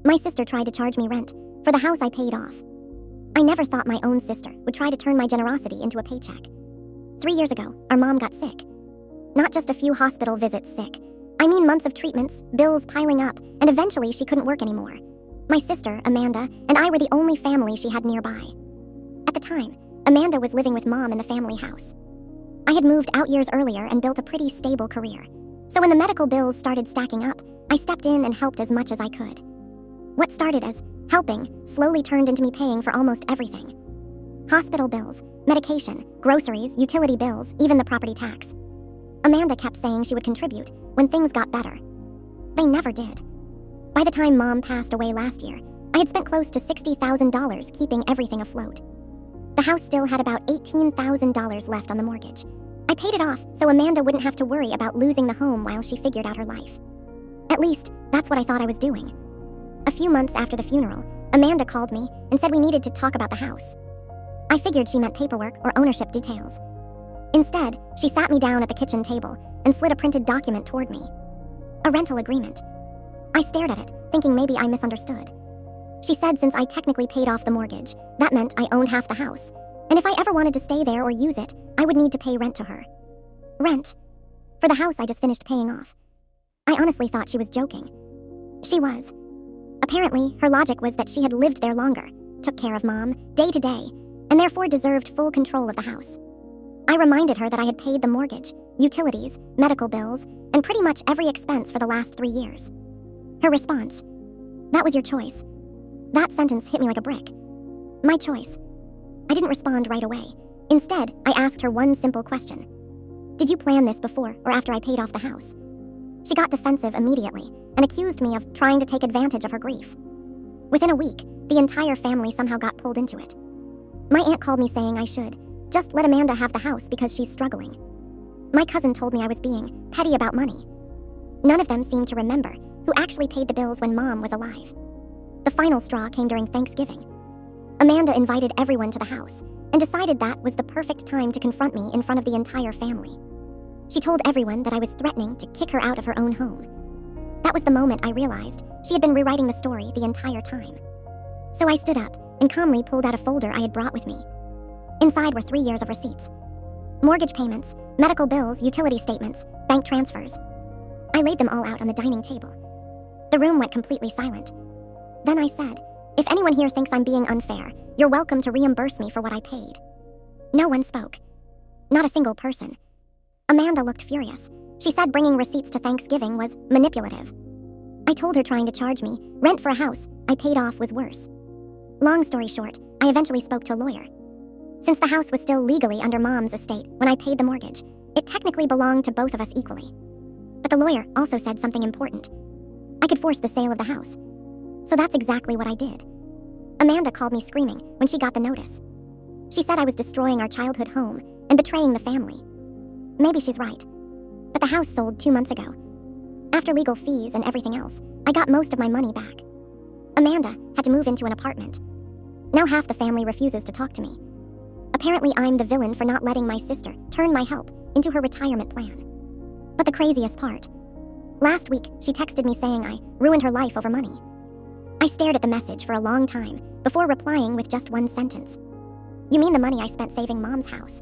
My sister tried to charge me rent for the house I paid off. I never thought my own sister would try to turn my generosity into a paycheck. 3 years ago, our mom got sick. Not just a few hospital visits sick. I mean months of treatments, bills piling up, and eventually she couldn't work anymore. My sister, Amanda, and I were the only family she had nearby. At the time, Amanda was living with mom in the family house. I had moved out years earlier and built a pretty stable career. So when the medical bills started stacking up, I stepped in and helped as much as I could. What started as helping slowly turned into me paying for almost everything. Hospital bills, medication, groceries, utility bills, even the property tax. Amanda kept saying she would contribute when things got better. They never did. By the time mom passed away last year, I had spent close to $60,000 keeping everything afloat. The house still had about $18,000 left on the mortgage. I paid it off so Amanda wouldn't have to worry about losing the home while she figured out her life. At least, that's what I thought I was doing. A few months after the funeral, Amanda called me and said we needed to talk about the house. I figured she meant paperwork or ownership details. Instead, she sat me down at the kitchen table and slid a printed document toward me. A rental agreement. I stared at it, thinking maybe I misunderstood. She said since I technically paid off the mortgage, that meant I owned half the house, and if I ever wanted to stay there or use it, I would need to pay rent to her. Rent? For the house I just finished paying off. I honestly thought she was joking. She was. Apparently, her logic was that she had lived there longer, took care of mom, day to day, and therefore deserved full control of the house. I reminded her that I had paid the mortgage, utilities, medical bills, and pretty much every expense for the last 3 years. Her response: "That was your choice." That sentence hit me like a brick. My choice. I didn't respond right away. Instead, I asked her one simple question. "Did you plan this before or after I paid off the house?" She got defensive immediately and accused me of trying to take advantage of her grief. Within a week, the entire family somehow got pulled into it. My aunt called me saying I should just let Amanda have the house because she's struggling. My cousin told me I was being petty about money. None of them seemed to remember who actually paid the bills when mom was alive. The final straw came during Thanksgiving. Amanda invited everyone to the house and decided that was the perfect time to confront me in front of the entire family. She told everyone that I was threatening to kick her out of her own home. That was the moment I realized she had been rewriting the story the entire time. So I stood up and calmly pulled out a folder I had brought with me. Inside were 3 years of receipts. Mortgage payments, medical bills, utility statements, bank transfers. I laid them all out on the dining table. The room went completely silent. Then I said, "If anyone here thinks I'm being unfair, you're welcome to reimburse me for what I paid." No one spoke. Not a single person. Amanda looked furious. She said bringing receipts to Thanksgiving was manipulative. I told her trying to charge me rent for a house I paid off was worse. Long story short, I eventually spoke to a lawyer. Since the house was still legally under mom's estate when I paid the mortgage, it technically belonged to both of us equally. But the lawyer also said something important. I could force the sale of the house. So that's exactly what I did. Amanda called me screaming when she got the notice. She said I was destroying our childhood home and betraying the family. Maybe she's right. But the house sold 2 months ago. After legal fees and everything else, I got most of my money back. Amanda had to move into an apartment. Now half the family refuses to talk to me. Apparently I'm the villain for not letting my sister turn my help into her retirement plan. But the craziest part. Last week, she texted me saying I ruined her life over money. I stared at the message for a long time before replying with just one sentence. "You mean the money I spent saving mom's house?"